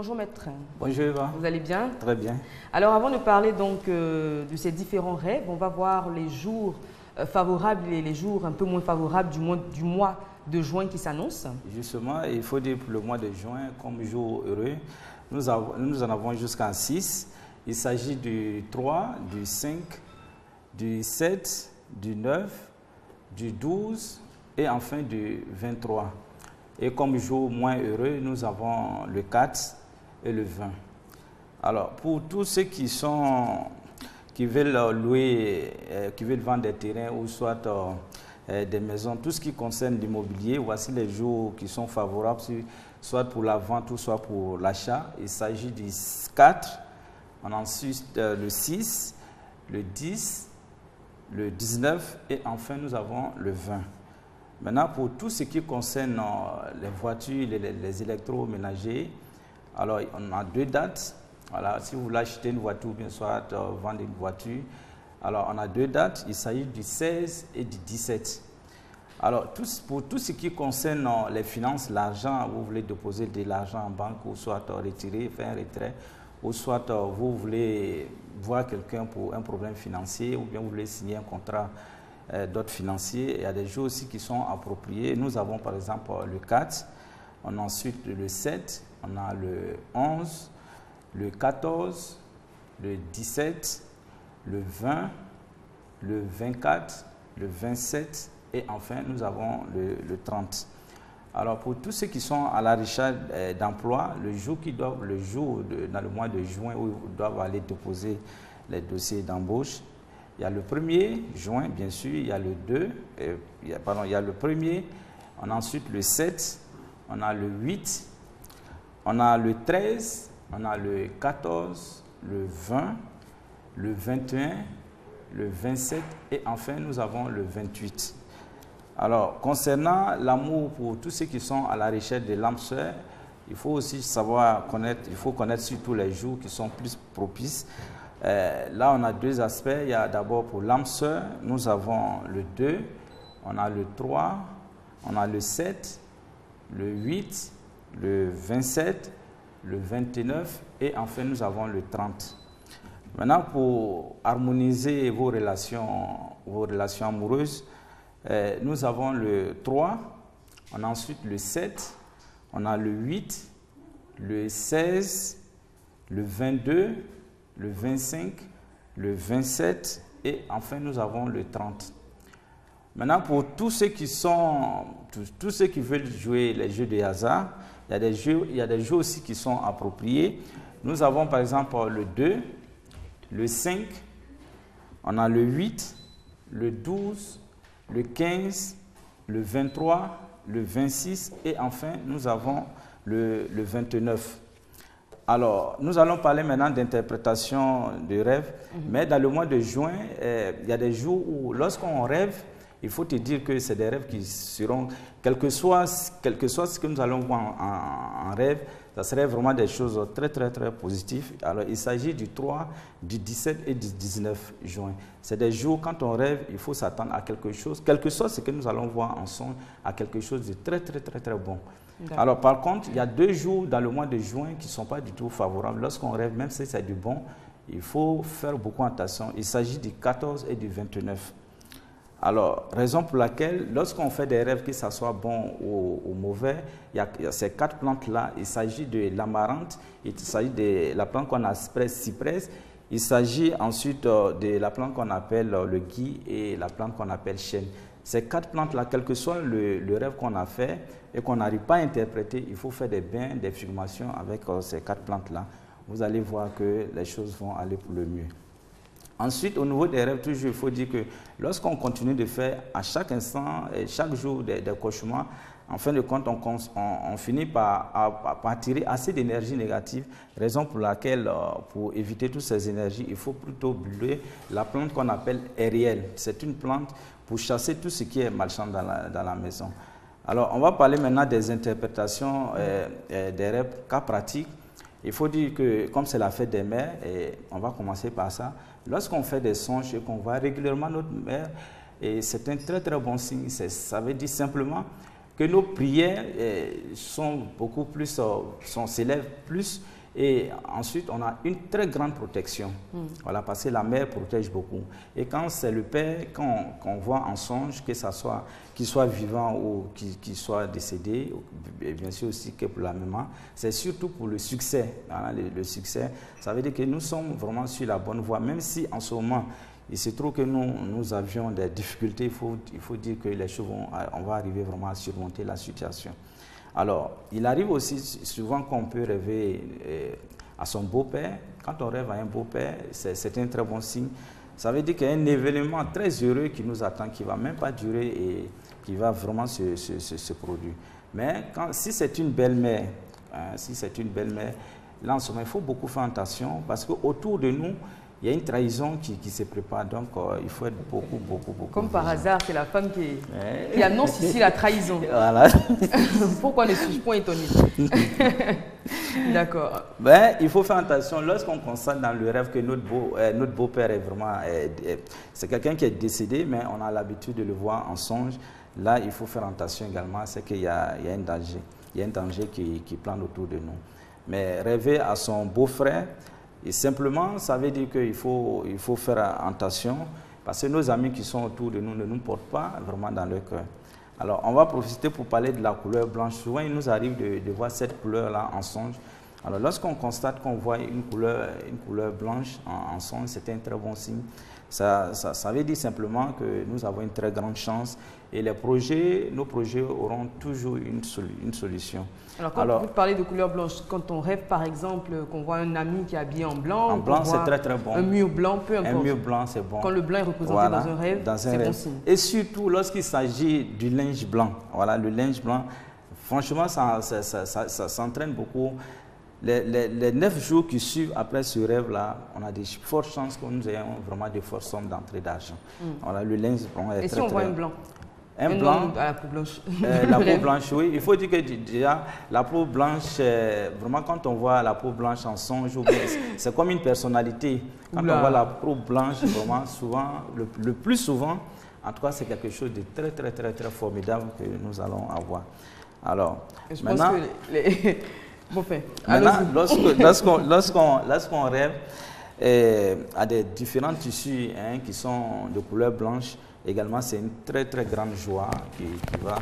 Bonjour maître. Bonjour Eva. Vous allez bien? Très bien. Alors avant de parler donc de ces différents rêves, on va voir les jours favorables et les jours un peu moins favorables du mois de juin qui s'annonce. Justement, il faut dire pour le mois de juin comme jour heureux, nous en avons jusqu'à 6. Il s'agit du 3, du 5, du 7, du 9, du 12 et enfin du 23. Et comme jour moins heureux, nous avons le 4 et le 20. Alors, pour tous ceux qui veulent louer, qui veulent vendre des terrains ou soit des maisons, tout ce qui concerne l'immobilier, voici les jours qui sont favorables, soit pour la vente ou soit pour l'achat. Il s'agit du 4, on a ensuite le 6, le 10, le 19 et enfin nous avons le 20. Maintenant, pour tout ce qui concerne les voitures, les électroménagers, alors on a 2 dates. Voilà, si vous voulez acheter une voiture ou bien soit vendre une voiture, alors on a 2 dates. Il s'agit du 16 et du 17. Alors, pour tout ce qui concerne les finances, l'argent, vous voulez déposer de l'argent en banque ou soit retirer, faire un retrait, ou soit vous voulez voir quelqu'un pour un problème financier ou bien vous voulez signer un contrat d'autres financiers. Il y a des jours aussi qui sont appropriés. Nous avons par exemple le 4, on a ensuite le 7, on a le 11, le 14, le 17, le 20, le 24, le 27 et enfin nous avons le 30. Alors pour tous ceux qui sont à la recherche d'emploi, le jour dans le mois de juin où ils doivent aller déposer les dossiers d'embauche, il y a le 1er juin, bien sûr, il y a le 2, il y a le 1er, on a ensuite le 7, on a le 8, on a le 13, on a le 14, le 20, le 21, le 27 et enfin nous avons le 28. Alors, concernant l'amour pour tous ceux qui sont à la recherche de l'âme sœur, il faut aussi connaître surtout les jours qui sont plus propices. Là, on a 2 aspects. Il y a d'abord pour l'âme sœur, nous avons le 2, on a le 3, on a le 7, le 8, le 27, le 29 et enfin nous avons le 30. Maintenant, pour harmoniser vos relations amoureuses, nous avons le 3, on a ensuite le 7, on a le 8, le 16, le 22, le 25, le 27 et enfin nous avons le 30. Maintenant, pour tous ceux qui veulent jouer les jeux de hasard, il y a des jeux aussi qui sont appropriés. Nous avons par exemple le 2, le 5, on a le 8, le 12, le 15, le 23, le 26 et enfin nous avons le 29. Alors, nous allons parler maintenant d'interprétation de rêve, mais dans le mois de juin, il y a des jours où lorsqu'on rêve, il faut te dire que c'est des rêves qui seront, quel que soit ce que nous allons voir en rêve, ça serait vraiment des choses très positives. Alors, il s'agit du 3, du 17 et du 19 juin. C'est des jours, quand on rêve, il faut s'attendre à quelque chose, quel que soit ce que nous allons voir en son, à quelque chose de très bon. Alors, par contre, il y a 2 jours dans le mois de juin qui ne sont pas du tout favorables. Lorsqu'on rêve, même si c'est du bon, il faut faire beaucoup attention. Il s'agit du 14 et du 29. Alors, raison pour laquelle, lorsqu'on fait des rêves, que ce soit bon ou mauvais, il y a ces 4 plantes-là. Il s'agit de l'amarante, il s'agit de la plante qu'on appelle cyprès, il s'agit ensuite de la plante qu'on appelle le gui et la plante qu'on appelle chêne. Ces 4 plantes-là, quel que soit le rêve qu'on a fait et qu'on n'arrive pas à interpréter, il faut faire des bains, des fumations avec ces 4 plantes-là. Vous allez voir que les choses vont aller pour le mieux. Ensuite, au niveau des rêves, toujours, il faut dire que lorsqu'on continue de faire à chaque instant et chaque jour des cauchemars, en fin de compte, on finit par attirer assez d'énergie négative, raison pour laquelle, pour éviter toutes ces énergies, il faut plutôt brûler la plante qu'on appelle Ariel. C'est une plante pour chasser tout ce qui est malsain dans la maison. Alors, on va parler maintenant des interprétations des rêves, cas pratiques. Il faut dire que, comme c'est la fête des mères, et on va commencer par ça, lorsqu'on fait des songes et qu'on voit régulièrement notre mère, c'est un très bon signe. Ça veut dire simplement que nos prières sont beaucoup plus, s'élèvent plus. Et ensuite, on a une très grande protection, voilà, parce que la mère protège beaucoup. Et quand c'est le père, qu'on voit en songe, que ça soit, qu'il soit vivant ou qu'il soit décédé, et bien sûr aussi que pour la maman, c'est surtout pour le succès. Voilà, le succès, ça veut dire que nous sommes vraiment sur la bonne voie, même si en ce moment, il se trouve que nous avions des difficultés, il faut dire que les choses on va arriver vraiment à surmonter la situation. Alors, il arrive aussi souvent qu'on peut rêver à son beau-père. Quand on rêve à un beau-père, c'est un très bon signe. Ça veut dire qu'il y a un événement très heureux qui nous attend, qui ne va même pas durer et qui va vraiment se produire. Mais si c'est une belle-mère, là en ce moment, il faut beaucoup faire attention parce qu'autour de nous, il y a une trahison qui se prépare, donc il faut être beaucoup. Comme par hasard, c'est la femme qui annonce ici la trahison. Voilà. Pourquoi ne suis-je point étonné? D'accord. Ben, il faut faire attention lorsqu'on constate dans le rêve que notre beau-père est vraiment... c'est quelqu'un qui est décédé, mais on a l'habitude de le voir en songe. Là, il faut faire attention également, c'est qu'il y a un danger. Il y a un danger qui plane autour de nous. Mais rêver à son beau-frère, et simplement, ça veut dire qu'il faut faire attention parce que nos amis qui sont autour de nous ne nous portent pas vraiment dans leur cœur. Alors, on va profiter pour parler de la couleur blanche. Souvent, il nous arrive de voir cette couleur-là en songe. Alors, lorsqu'on constate qu'on voit une couleur blanche en songe, c'est un très bon signe. Ça veut dire simplement que nous avons une très grande chance et nos projets auront toujours une solution. Alors, quand vous parlez de couleur blanche, quand on rêve par exemple qu'on voit un ami qui est habillé en blanc, en blanc c'est très bon. Un mur blanc, peu importe. Un mur blanc, c'est bon. Quand le blanc est représenté dans un rêve, c'est bon signe. Et surtout lorsqu'il s'agit du linge blanc. Voilà, le linge blanc, franchement, ça s'entraîne beaucoup. Les 9 jours qui suivent après ce rêve-là, on a des fortes chances que nous ayons vraiment de fortes sommes d'entrée d'argent. Voilà, le linge blanc est Et si on voit un blanc? Un blanc, à la peau blanche. La peau blanche, oui. Il faut dire que déjà, la peau blanche, vraiment quand on voit la peau blanche en songe, c'est comme une personnalité. Quand on voit la peau blanche, vraiment souvent, le plus souvent, en tout cas, c'est quelque chose de très formidable que nous allons avoir. Alors, je maintenant, pense que bon, maintenant lorsqu'on rêve à des différents tissus qui sont de couleur blanche, également, c'est une très grande joie qui va.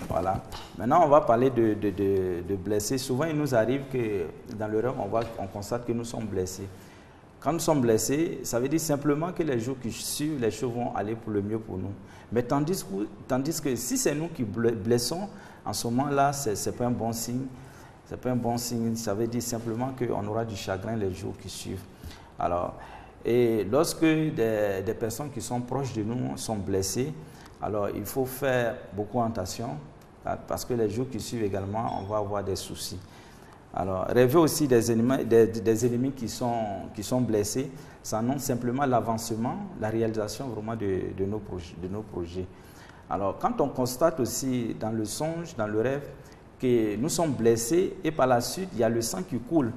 Voilà. Maintenant, on va parler de blessés. Souvent, il nous arrive que dans le rêve, on constate que nous sommes blessés. Quand nous sommes blessés, ça veut dire simplement que les jours qui suivent, les choses vont aller pour le mieux pour nous. Mais tandis que si c'est nous qui blessons, en ce moment-là, ce n'est pas un bon signe. C'est pas un bon signe. Ça veut dire simplement qu'on aura du chagrin les jours qui suivent. Alors, et lorsque des personnes qui sont proches de nous sont blessées, alors il faut faire beaucoup attention parce que les jours qui suivent également, on va avoir des soucis. Alors, rêver aussi des ennemis qui sont blessés, ça annonce simplement l'avancement, la réalisation vraiment de nos projets. Alors, quand on constate aussi dans le songe, dans le rêve, que nous sommes blessés et par la suite, il y a le sang qui coule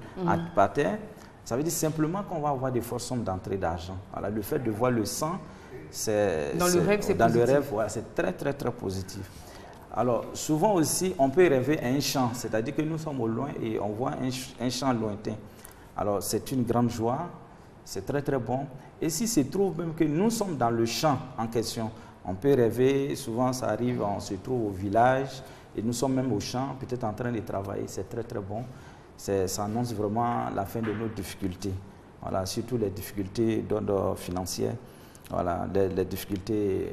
par terre, ça veut dire simplement qu'on va avoir des fortes sommes d'entrée d'argent. Alors, le fait de voir le sang, dans le rêve, c'est positif. Dans le rêve, ouais, c'est très positif. Alors, souvent aussi, on peut rêver à un champ, c'est-à-dire que nous sommes au loin et on voit un champ lointain. Alors, c'est une grande joie, c'est très bon. Et s'il se trouve même que nous sommes dans le champ en question, on peut rêver, souvent ça arrive, on se trouve au village et nous sommes même au champ, peut-être en train de travailler, c'est très bon. Ça annonce vraiment la fin de nos difficultés. Voilà, surtout les difficultés d'ordre financier. Voilà, les difficultés,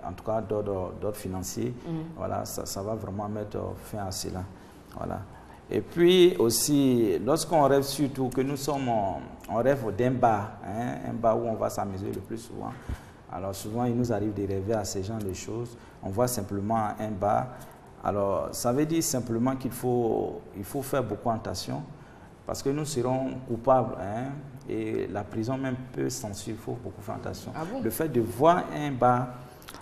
en tout cas d'ordre financier. Voilà, ça va vraiment mettre fin à cela. Voilà. Et puis aussi, lorsqu'on rêve surtout que nous sommes, on rêve d'un bar, un bar où on va s'amuser le plus souvent. Alors souvent, il nous arrive de rêver à ces genres de choses. On voit simplement un bar. Alors, ça veut dire simplement qu'il faut faire beaucoup attention parce que nous serons coupables et la prison même peut s'en suivre. Il faut beaucoup faire attention. Ah bon? Le fait de voir un bar.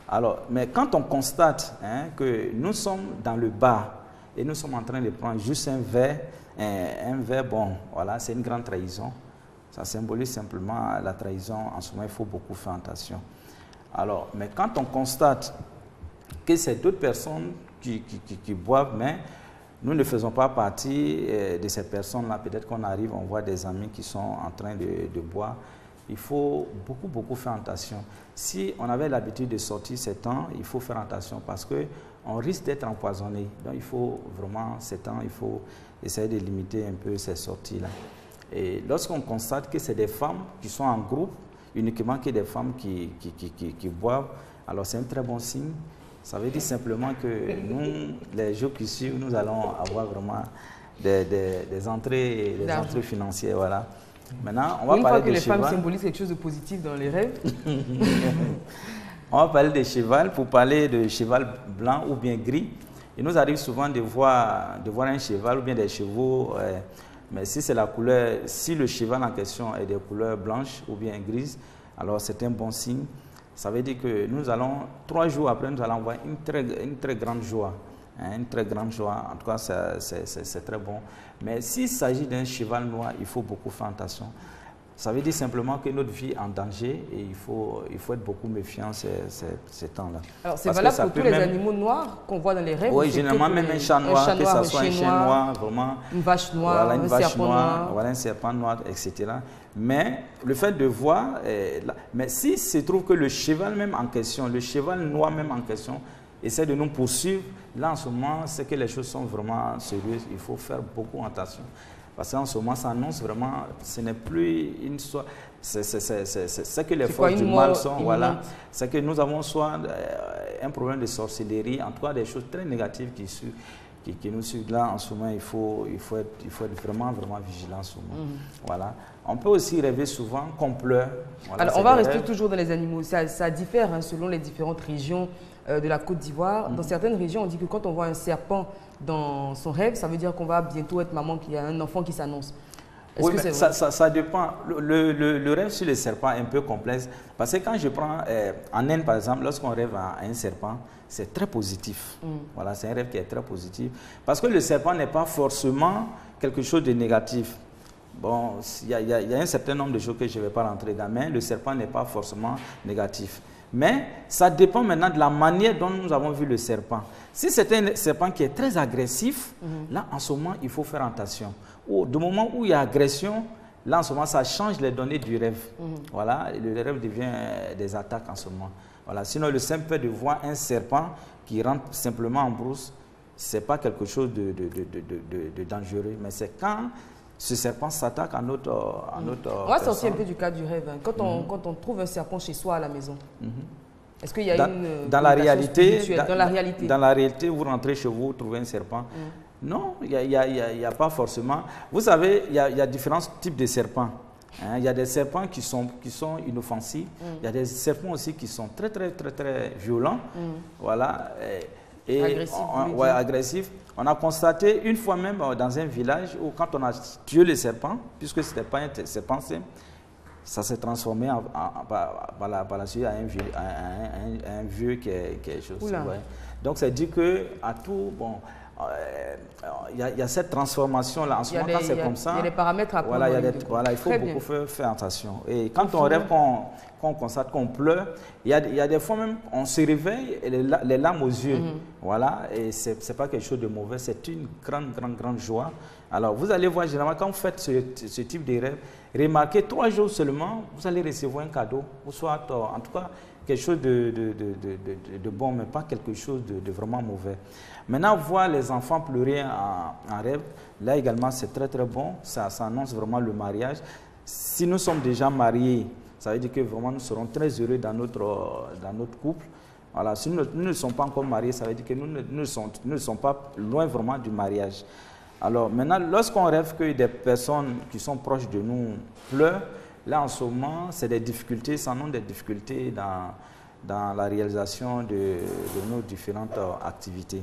Alors, mais quand on constate que nous sommes dans le bar et nous sommes en train de prendre juste un verre, bon, voilà, c'est une grande trahison. Ça symbolise simplement la trahison. En ce moment, il faut beaucoup faire attention. Alors, mais quand on constate que c'est d'autres personnes qui boivent, mais nous ne faisons pas partie de ces personnes-là. Peut-être qu'on arrive, on voit des amis qui sont en train de boire. Il faut beaucoup faire attention. Si on avait l'habitude de sortir ces temps, il faut faire attention parce qu'on risque d'être empoisonné. Donc il faut vraiment, ces temps, il faut essayer de limiter un peu ces sorties-là. Et lorsqu'on constate que c'est des femmes qui sont en groupe, uniquement que des femmes qui boivent, alors c'est un très bon signe. Ça veut dire simplement que nous, les jours qui suivent, nous allons avoir vraiment des entrées financières. Voilà. Maintenant, on va parler de cheval. Une fois que les femmes symbolisent quelque chose de positif dans les rêves. On va parler de cheval. Pour parler de cheval blanc ou bien gris, il nous arrive souvent de voir un cheval ou bien des chevaux. Mais si c'est la couleur, si le cheval en question est de couleur blanche ou bien grise, alors c'est un bon signe. Ça veut dire que nous allons, 3 jours après, nous allons avoir une très grande joie. Une très grande joie, en tout cas c'est très bon. Mais s'il s'agit d'un cheval noir, il faut beaucoup faire attention. Ça veut dire simplement que notre vie est en danger et il faut être beaucoup méfiant ces temps-là. Alors c'est valable pour tous les animaux noirs qu'on voit dans les rêves? Oui, généralement même un chat noir, que ce soit un chien noir, vraiment, une vache noire, voilà, une vache noire, voilà, un serpent noir, etc. Mais le fait de voir, mais s'il se trouve que le cheval même en question, le cheval noir même en question, essaie de nous poursuivre, là en ce moment, c'est que les choses sont vraiment sérieuses, il faut faire beaucoup attention. Parce qu'en ce moment, ça annonce vraiment, ce n'est plus une histoire, c'est que les forces du mal sont, voilà, c'est que nous avons soit un problème de sorcellerie, en tout cas des choses très négatives qui nous suivent. Là, en ce moment, il faut être vraiment vigilant en ce moment. Voilà. On peut aussi rêver souvent qu'on pleure. Voilà, alors, on va rester toujours dans les animaux. Ça diffère hein, selon les différentes régions de la Côte d'Ivoire. Dans certaines régions, on dit que quand on voit un serpent dans son rêve, ça veut dire qu'on va bientôt être maman, qu'il y a un enfant qui s'annonce. Oui, mais ça dépend. Le rêve sur le serpent est un peu complexe. Parce que quand je prends en Inde, par exemple, lorsqu'on rêve à un serpent, c'est très positif. Voilà, c'est un rêve qui est très positif. Parce que le serpent n'est pas forcément quelque chose de négatif. Bon, il y a un certain nombre de choses que je ne vais pas rentrer dans, mais le serpent n'est pas forcément négatif. Mais ça dépend maintenant de la manière dont nous avons vu le serpent. Si c'est un serpent qui est très agressif, là, en ce moment, il faut faire attention. Du moment où il y a agression, là, en ce moment, ça change les données du rêve. Voilà, le rêve devient des attaques en ce moment. Voilà. Sinon, le simple fait de voir un serpent qui rentre simplement en brousse, ce n'est pas quelque chose de dangereux. Mais c'est quand ce serpent s'attaque à notre on va sortir un peu du cadre du rêve. Hein. Quand on trouve un serpent chez soi à la maison, est-ce qu'il y a dans la réalité, dans la réalité, vous rentrez chez vous, vous trouvez un serpent. Non, il n'y a pas forcément. Vous savez, il y a différents types de serpents. Hein. Il y a des serpents qui sont inoffensifs. Il y a des serpents aussi qui sont très violents. Voilà. Agressifs. On a constaté une fois même dans un village où quand on a tué le serpent, puisque ce n'était pas un serpent simple, ça s'est transformé par la suite à un vieux qui est chose. Ouais. Donc c'est dit que à tout, bon, il y a cette transformation-là. En ce moment, quand c'est comme ça, il y a des paramètres à prendre. Voilà, il faut beaucoup faire attention. Et quand on rêve, qu'on constate qu'on pleure, il y a des fois même, on se réveille et les larmes aux yeux. Voilà, et ce n'est pas quelque chose de mauvais, c'est une grande joie. Alors, vous allez voir, généralement, quand vous faites ce type de rêve, remarquez 3 jours seulement, vous allez recevoir un cadeau, ou soit, en tout cas, quelque chose de bon, mais pas quelque chose de vraiment mauvais. Maintenant, voir les enfants pleurer en rêve, là également, c'est très bon. Ça annonce vraiment le mariage. Si nous sommes déjà mariés, ça veut dire que vraiment nous serons très heureux dans notre couple. Voilà. Si nous ne sommes pas encore mariés, ça veut dire que nous ne sommes pas loin vraiment du mariage. Alors maintenant, lorsqu'on rêve que des personnes qui sont proches de nous pleurent, là en ce moment, c'est des difficultés, ça annonce des difficultés dans la réalisation de nos différentes activités.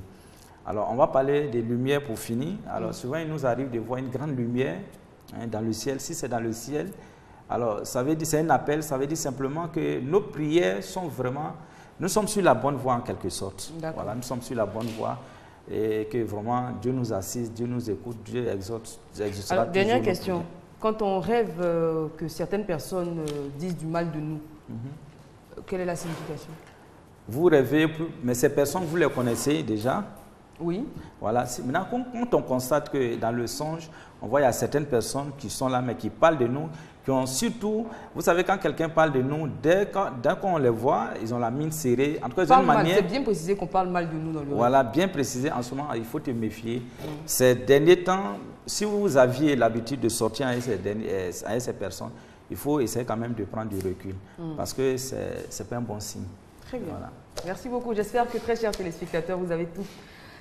Alors, on va parler des lumières pour finir. Alors, souvent, il nous arrive de voir une grande lumière dans le ciel. Si c'est dans le ciel, alors, ça veut dire, c'est un appel, ça veut dire simplement que nos prières sont vraiment, nous sommes sur la bonne voie en quelque sorte. Voilà, nous sommes sur la bonne voie et que vraiment Dieu nous assiste, Dieu nous écoute, Dieu exauce. Alors, dernière question. Quand on rêve que certaines personnes disent du mal de nous, quelle est la signification? Vous rêvez, mais ces personnes, vous les connaissez déjà? Oui. Voilà. Maintenant, quand on constate que dans le songe, on voit qu'il y a certaines personnes qui sont là, mais qui parlent de nous, qui ont surtout, vous savez, quand quelqu'un parle de nous, dès qu'on les voit, ils ont la mine serrée. En tout cas, d'une manière. C'est bien précisé qu'on parle mal de nous dans le rêve. Voilà, bien précisé. En ce moment, il faut te méfier. Ces derniers temps, si vous aviez l'habitude de sortir avec ces personnes, il faut essayer quand même de prendre du recul. Parce que ce n'est pas un bon signe. Très bien. Voilà. Merci beaucoup. J'espère que, très chers téléspectateurs, vous avez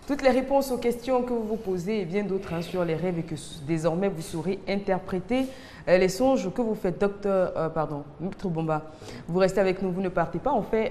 toutes les réponses aux questions que vous vous posez et bien d'autres sur les rêves et que désormais vous saurez interpréter les songes que vous faites. Maître Bomba, vous restez avec nous, vous ne partez pas. On fait